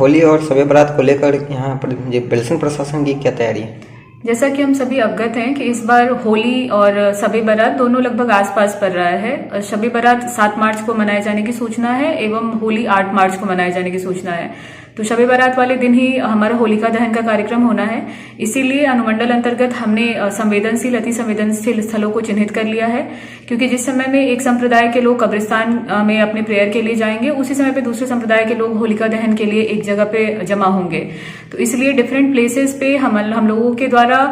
होली और शब बारात को लेकर यहाँ पर बेलसन प्रशासन की क्या तैयारी है? जैसा कि हम सभी अवगत हैं कि इस बार होली और शब बारात दोनों लगभग आसपास पड़ रहा है। शब बारात 7 मार्च को मनाए जाने की सूचना है एवं होली 8 मार्च को मनाए जाने की सूचना है। तो शब बारात वाले दिन ही हमारा होलिका दहन का कार्यक्रम होना है। इसीलिए अनुमंडल अंतर्गत हमने संवेदनशील अति संवेदनशील स्थलों को चिन्हित कर लिया है, क्योंकि जिस समय में एक संप्रदाय के लोग कब्रिस्तान में अपने प्रेयर के लिए जाएंगे, उसी समय पे दूसरे संप्रदाय के लोग होलिका दहन के लिए एक जगह पे जमा होंगे। तो इसलिए डिफरेंट प्लेसेस पे हम लोगों के द्वारा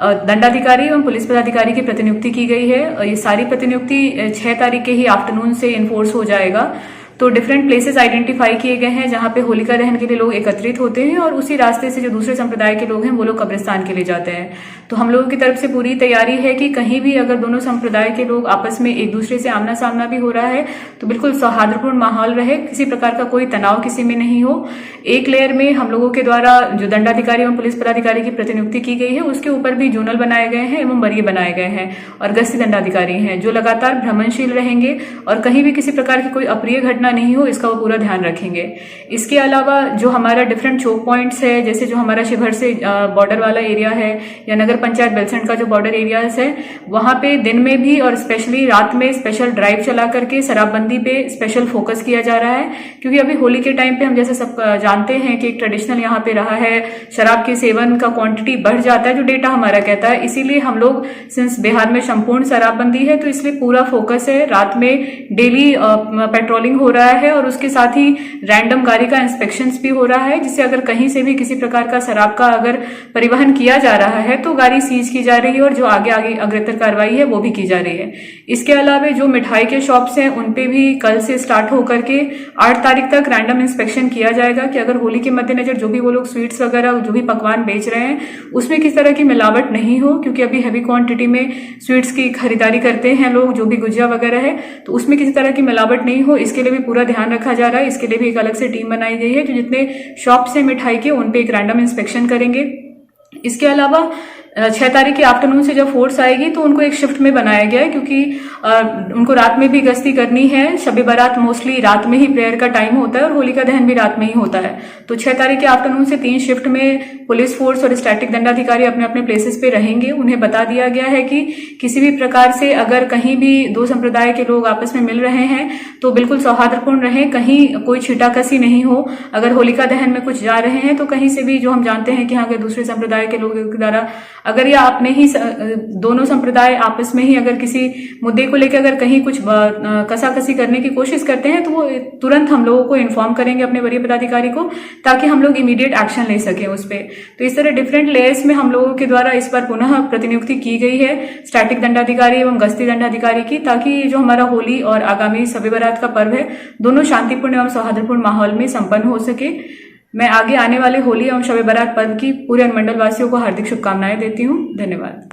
दंडाधिकारी एवं पुलिस पदाधिकारी की प्रतिनियुक्ति की गई है। ये सारी प्रतिनियुक्ति 6 तारीख के ही आफ्टरनून से इन्फोर्स हो जाएगा। तो डिफरेंट प्लेसेस आइडेंटिफाई किए गए हैं जहां पे होलिका दहन के लिए लोग एकत्रित होते हैं और उसी रास्ते से जो दूसरे संप्रदाय के लोग हैं वो लोग कब्रिस्तान के लिए जाते हैं। तो हम लोगों की तरफ से पूरी तैयारी है कि कहीं भी अगर दोनों संप्रदाय के लोग आपस में एक दूसरे से आमना सामना भी हो रहा है तो बिल्कुल सौहार्दपूर्ण माहौल रहे, किसी प्रकार का कोई तनाव किसी में नहीं हो। एक लेयर में हम लोगों के द्वारा जो दंडाधिकारी एवं पुलिस पदाधिकारी की प्रतिनियुक्ति की गई है उसके ऊपर भी जोनल बनाए गए हैं एवं वरीय बनाए गए हैं और गस्ती दंडाधिकारी हैं जो लगातार भ्रमणशील रहेंगे और कहीं भी किसी प्रकार की कोई अप्रिय घटना नहीं हो इसका वो पूरा ध्यान रखेंगे। इसके अलावा जो हमारा डिफरेंट चौक पॉइंट्स है, जैसे जो हमारा शिवहर से बॉर्डर वाला एरिया है या नगर पंचायत बेलसंड का जो बॉर्डर एरियाज है, वहां पे दिन में भी और स्पेशली रात में स्पेशल ड्राइव चला करके शराबबंदी पे स्पेशल फोकस किया जा रहा है। क्योंकि अभी होली के टाइम पे हम जैसे सब जानते हैं कि एक ट्रेडिशनल यहाँ पे रहा है, शराब के सेवन का क्वांटिटी बढ़ जाता है जो डेटा हमारा कहता है। इसीलिए हम लोग सिंस बिहार में संपूर्ण शराबबंदी है तो इसलिए पूरा फोकस है, रात में डेली पेट्रोलिंग हो रहा है और उसके साथ ही रैंडम गाड़ी का इंस्पेक्शंस भी हो रहा है, जिससे अगर कहीं से भी किसी प्रकार का शराब का अगर परिवहन किया जा रहा है तो गाड़ी सीज की जा रही है और जो आगे अग्रेतर कार्रवाई है वो भी की जा रही है। इसके अलावा जो मिठाई के शॉप्स हैं उनपे भी कल से स्टार्ट होकर के 8 तारीख तक रैंडम इंस्पेक्शन किया जाएगा कि अगर होली के मद्देनजर जो भी वो लोग स्वीट्स वगैरह जो भी पकवान बेच रहे हैं उसमें किस तरह की मिलावट नहीं हो, क्योंकि अभी हैवी क्वांटिटी में स्वीट्स की खरीदारी करते हैं लोग, जो भी गुजिया वगैरह है, तो उसमें किसी तरह की मिलावट नहीं हो इसके लिए भी पूरा ध्यान रखा जा रहा है। इसके लिए भी एक अलग से टीम बनाई गई है जो जितने शॉप्स हैं मिठाई के उन पे एक रैंडम इंस्पेक्शन करेंगे। इसके अलावा 6 तारीख की आफ्टरनून से जब फोर्स आएगी तो उनको एक शिफ्ट में बनाया गया है, क्योंकि उनको रात में भी गश्ती करनी है। शब बारात मोस्टली रात में ही प्रेयर का टाइम होता है और होलिका दहन भी रात में ही होता है। तो 6 तारीख के आफ्टरनून से 3 शिफ्ट में पुलिस फोर्स और स्टैटिक दंडाधिकारी अपने अपने प्लेसेस पे रहेंगे। उन्हें बता दिया गया है कि किसी भी प्रकार से अगर कहीं भी दो संप्रदाय के लोग आपस में मिल रहे हैं तो बिल्कुल सौहार्दपूर्ण रहे, कहीं कोई छीटाकसी नहीं हो। अगर होलिका दहन में कुछ जा रहे हैं तो कहीं से भी जो हम जानते हैं कि अगर दूसरे संप्रदाय के लोगों के द्वारा अगर या अपने ही दोनों संप्रदाय आपस में ही अगर किसी मुद्दे को लेकर अगर कहीं कुछ कसाकसी करने की कोशिश करते हैं तो वो तुरंत हम लोगों को इन्फॉर्म करेंगे अपने वरीय पदाधिकारी को, ताकि हम लोग इमीडिएट एक्शन ले सकें उस पर। तो इस तरह डिफरेंट लेयर्स में हम लोगों के द्वारा इस बार पुनः प्रतिनियुक्ति की गई है स्टैटिक दंडाधिकारी एवं गश्ती दंडाधिकारी की, ताकि जो हमारा होली और आगामी शब बारात का पर्व है दोनों शांतिपूर्ण एवं सौहार्दपूर्ण माहौल में संपन्न हो सके। मैं आगे आने वाले होली एवं शब बारात पर्व की पूरे अनुमंडल वासियों को हार्दिक शुभकामनाएं देती हूँ। धन्यवाद।